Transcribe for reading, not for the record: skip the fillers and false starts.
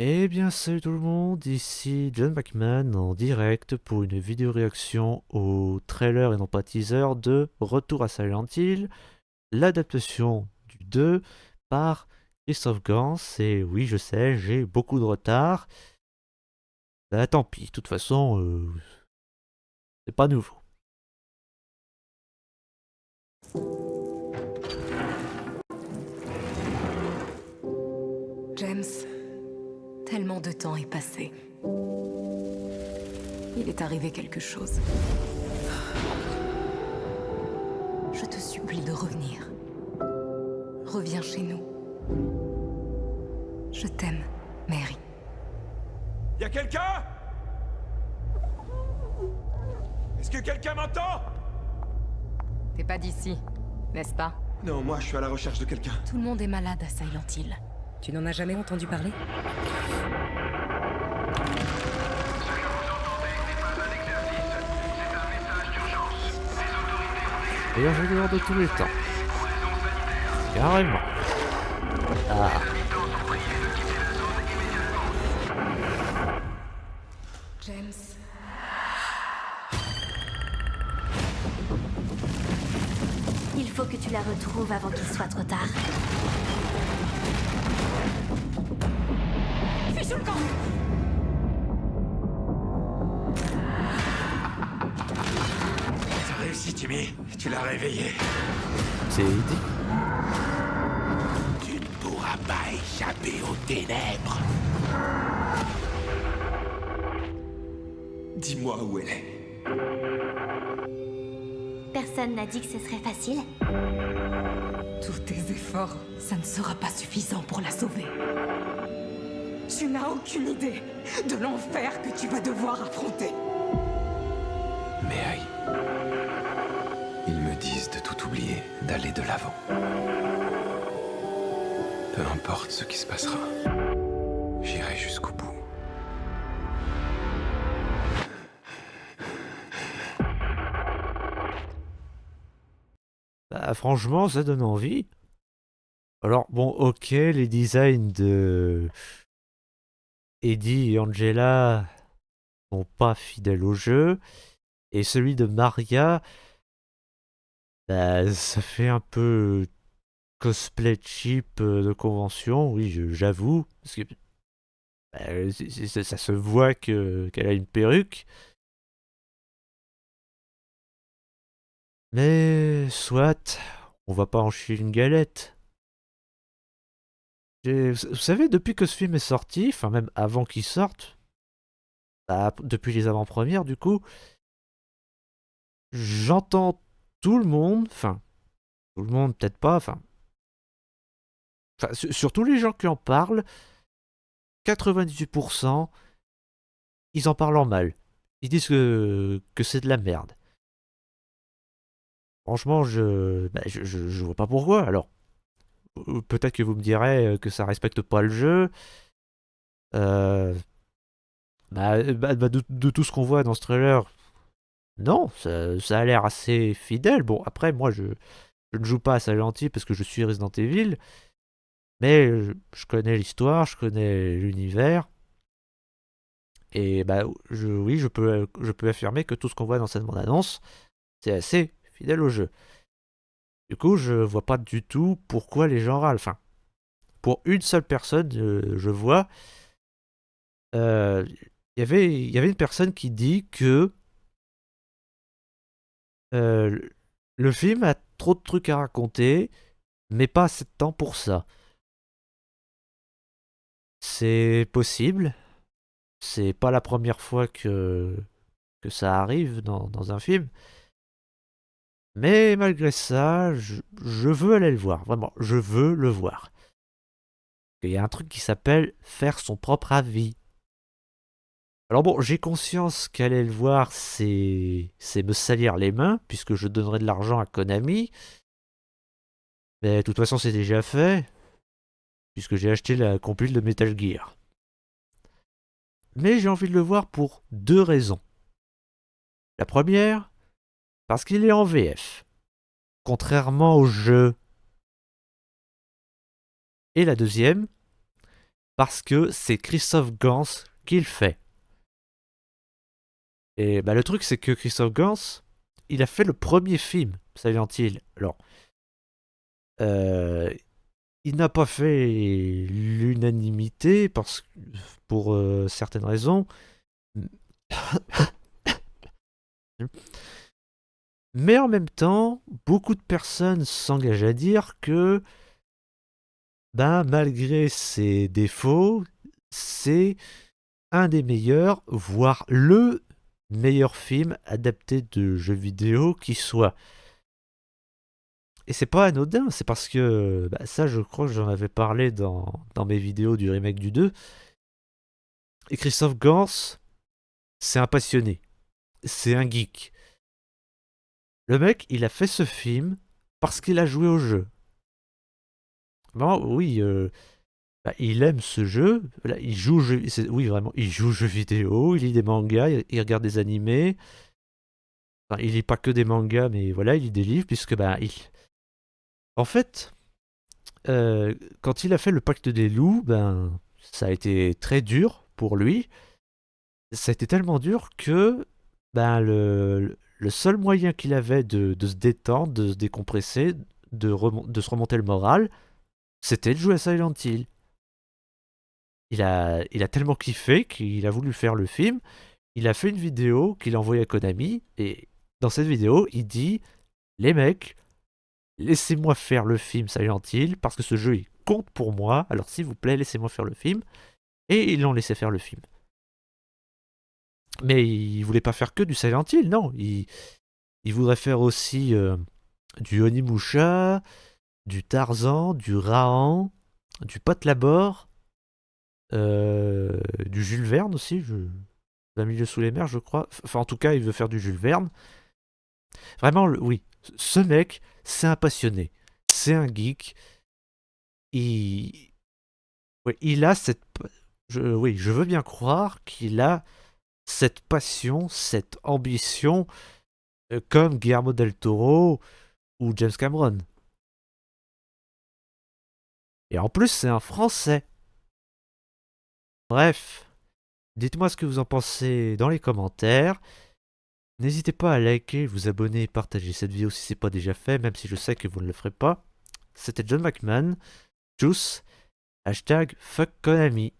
Eh bien salut tout le monde, ici John McMahon en direct pour une vidéo réaction au trailer et non pas teaser de Retour à Silent Hill, l'adaptation du 2 par Christophe Gans. Et oui, je sais, j'ai beaucoup de retard. Bah tant pis, de toute façon, c'est pas nouveau. James, tellement de temps est passé. Il est arrivé quelque chose. Je te supplie de revenir. Reviens chez nous. Je t'aime, Mary. Y'a quelqu'un? Est-ce que quelqu'un m'entend? T'es pas d'ici, n'est-ce pas? Non, moi je suis à la recherche de quelqu'un. Tout le monde est malade à Silent Hill. Tu n'en as jamais entendu parler? Meilleur jeu de tous les temps. Carrément. Ah, James. Il faut que tu la retrouves avant qu'il soit trop tard. Fichou le camp! T'as réussi, Timmy. Tu l'as réveillé. c'est dit. Tu ne pourras pas échapper aux ténèbres. Dis-moi où elle est. Personne n'a dit que ce serait facile. Tous tes efforts, ça ne sera pas suffisant pour la sauver. Tu n'as aucune idée de l'enfer que tu vas devoir affronter. Mary, ils me disent de tout oublier, d'aller de l'avant. Peu importe ce qui se passera, j'irai jusqu'au bout. Bah franchement, ça donne envie. Alors bon, ok, les designs de Eddie et Angela sont pas fidèles au jeu. Et celui de Maria, bah, ça fait un peu cosplay cheap de convention, oui, j'avoue. Parce que bah, ça se voit qu'elle a une perruque. Mais soit, on va pas en chier une galette. Vous savez, depuis que ce film est sorti, enfin même avant qu'il sorte, bah, depuis les avant-premières du coup, j'entends tout le monde, enfin tout le monde peut-être pas, enfin surtout les gens qui en parlent, 98%, ils en parlent en mal. Ils disent que c'est de la merde. Franchement, je vois pas pourquoi. Alors, peut-être que vous me direz que ça respecte pas le jeu. Euh, de tout ce qu'on voit dans ce trailer, non, ça a l'air assez fidèle. Bon, après, moi, je ne joue pas à Silent Hill parce que je suis Resident Evil, mais je connais l'histoire, je connais l'univers. Et bah, oui, je peux affirmer que tout ce qu'on voit dans cette bande-annonce, c'est assez fidèle au jeu. Du coup, je vois pas du tout pourquoi les gens râlent. Enfin, pour une seule personne, je vois, euh, il y avait une personne qui dit que euh, le film a trop de trucs à raconter, mais pas assez de temps pour ça. C'est possible. C'est pas la première fois que ça arrive dans un film. Mais malgré ça, je veux aller le voir. Vraiment, je veux le voir. Il y a un truc qui s'appelle faire son propre avis. Alors bon, j'ai conscience qu'aller le voir, c'est me salir les mains, puisque je donnerai de l'argent à Konami. Mais de toute façon, c'est déjà fait, puisque j'ai acheté la compile de Metal Gear. Mais j'ai envie de le voir pour deux raisons. La première, parce qu'il est en VF, contrairement au jeu. Et la deuxième, parce que c'est Christophe Gans qui le fait. Et bah, le truc, c'est que Christophe Gans, il a fait le premier film Silent Hill. Alors, euh, il n'a pas fait l'unanimité pour certaines raisons. Mais en même temps, beaucoup de personnes s'engagent à dire que, ben, malgré ses défauts, c'est un des meilleurs, voire le meilleur film adapté de jeux vidéo qui soit. Et c'est pas anodin, c'est parce que, bah, ça je crois que j'en avais parlé dans mes vidéos du remake du 2. Et Christophe Gans, c'est un passionné, c'est un geek. Le mec, il a fait ce film parce qu'il a joué au jeu. Bon, oui, bah, il aime ce jeu. Là, il joue, oui, vraiment, il joue aux jeux vidéo, il lit des mangas, il regarde des animés. Enfin, il lit pas que des mangas, mais voilà, il lit des livres, puisque, bah, en fait, quand il a fait le pacte des loups, ben, ça a été très dur pour lui. Ça a été tellement dur que, ben, le seul moyen qu'il avait de se détendre, de se décompresser, de se remonter le moral, c'était de jouer à Silent Hill. Il a tellement kiffé qu'il a voulu faire le film. Il a fait une vidéo qu'il a envoyée à Konami. Et dans cette vidéo, il dit: les mecs, laissez-moi faire le film Silent Hill parce que ce jeu il compte pour moi. Alors s'il vous plaît, laissez-moi faire le film. Et ils l'ont laissé faire le film. Mais il voulait pas faire que du Silent Hill, non. Il voudrait faire aussi du Onimusha, du Tarzan, du Rahan, du Patlabor, du Jules Verne aussi. Un milieu sous les mers, je crois. Enfin, en tout cas, il veut faire du Jules Verne. Vraiment, oui. Ce mec, c'est un passionné. C'est un geek. Il, ouais, il a cette. Oui, je veux bien croire qu'il a cette passion, cette ambition, comme Guillermo del Toro ou James Cameron. Et en plus, c'est un Français. Bref, dites-moi ce que vous en pensez dans les commentaires. N'hésitez pas à liker, vous abonner et partager cette vidéo si ce n'est pas déjà fait, même si je sais que vous ne le ferez pas. C'était John McMahon. Juice. Hashtag fuck Konami.